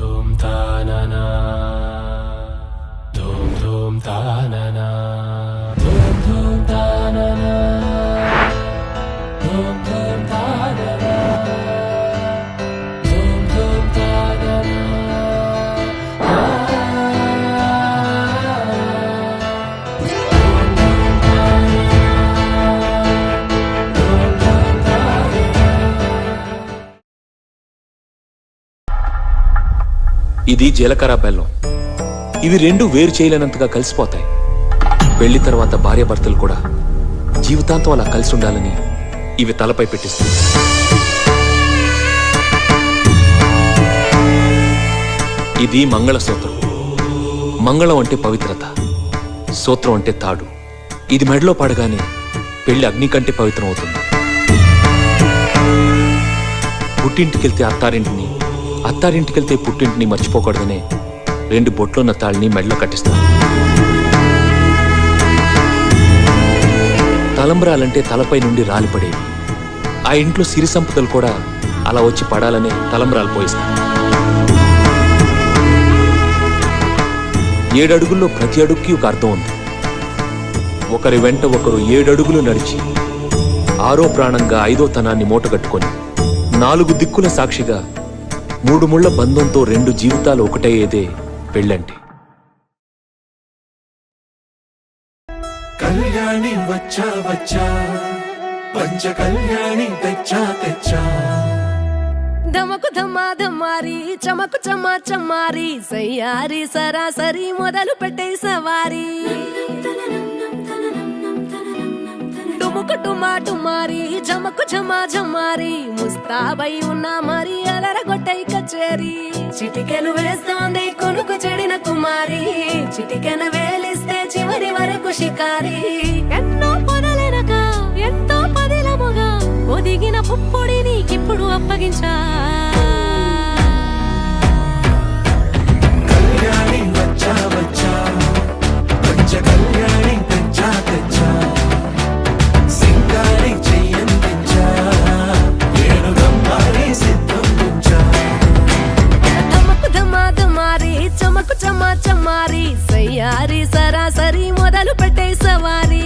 ధూమ్ తాననా ధూమ్ ధూమ్ తాననా ధూమ్ ధూమ్ తాననా ధూమ్ ధూమ్ తాననా ధూమ్ ధూమ్ తాననా ఇది జీలకర్ర బెల్లం. ఇవి రెండు వేరు చేయలేనంతగా కలిసిపోతాయి. పెళ్లి తర్వాత భార్యాభర్తలు కూడా జీవితాంతం అలా కలిసి ఉండాలని ఇవి తలపై పెట్టిస్తుంది. ఇది మంగళసూత్రం. మంగళం అంటే పవిత్రత, సూత్రం అంటే తాడు. ఇది మెడలో పడగానే పెళ్లి అగ్ని కంటే పవిత్రం అవుతుంది. పుట్టింటికెళ్తే అత్తారింటిని, అత్తారింటికెళ్తే పుట్టింటిని మర్చిపోకూడదనే రెండు బొట్లున్న తాళ్ళని మెడలో కట్టిస్తారు. తలంబ్రాలంటే తలపై నుండి రాలిపడేవి. ఆ ఇంట్లో సిరి సంపదలు కూడా అలా వచ్చి పడాలనే తలంబ్రాలు పోయిస్తారు. 7 అడుగుల్లో ప్రతి అడుగుకి ఒక అర్థం ఉంది. ఒకరి వెంట ఒకరు 7 అడుగులు నడిచి 6వ ప్రాణంగా 5వ తనాన్ని మూటగట్టుకొని 4 దిక్కుల సాక్షిగా 3 ముళ్ల బంధంతో 2 జీవితాలు ఒకటయ్యేదే పెళ్ళంటే. కళ్యాణి వచ్చా వచ్చా పంచ కళ్యాణి తెచ్చా తెచ్చా ధమకు ధమ్మా ధమ్మారి చమకు చమ్మా చమ్మారి సయ్యారి సరాసరి మొదలు పెట్టే సవారి డుముకు డుమా డుమారి జమకు జమా జమ్మారి ముస్తాబై ఉన్నా మరి అలరగొట్టై కచేరి చిటికెను వేస్తోంది కొనుకు చెడిన కుమారి చిటికెను వేలిస్తే చివరి వరకు షికారి ఎన్నో పొదలెనక ఎంతో పదిలముగా ఒదిగిన పుప్పొడి నీకిప్పుడు అప్పగించా కళ్యాణి వచ్చా వచ్చా పంచ కళ్యాణి తెచ్చా తెచ్చా సింగారి చెయ్యందించా ఏడుగమ్మారి సిద్ధందించా ధమకు ధమ్మా ధమ్మారి చమకు చమ్మా చమ్మారి సయ్యారి సరాసరి మొదలు పెట్టే సవారి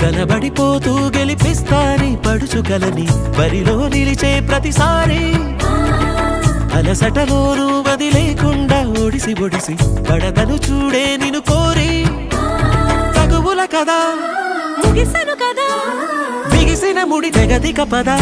కనబడిపోతూ గెలిపిస్తాని పడుచుకలని బరిలో నిలిచే ప్రతిసారి అలసటలోనూ వదిలేకుండా ఒడిసి ఒడిసి పడదను చూడే నిన్ను కోరి తగువుల కదా ముగిసను కదా బిగిసిన ముడి తెగదిక పదా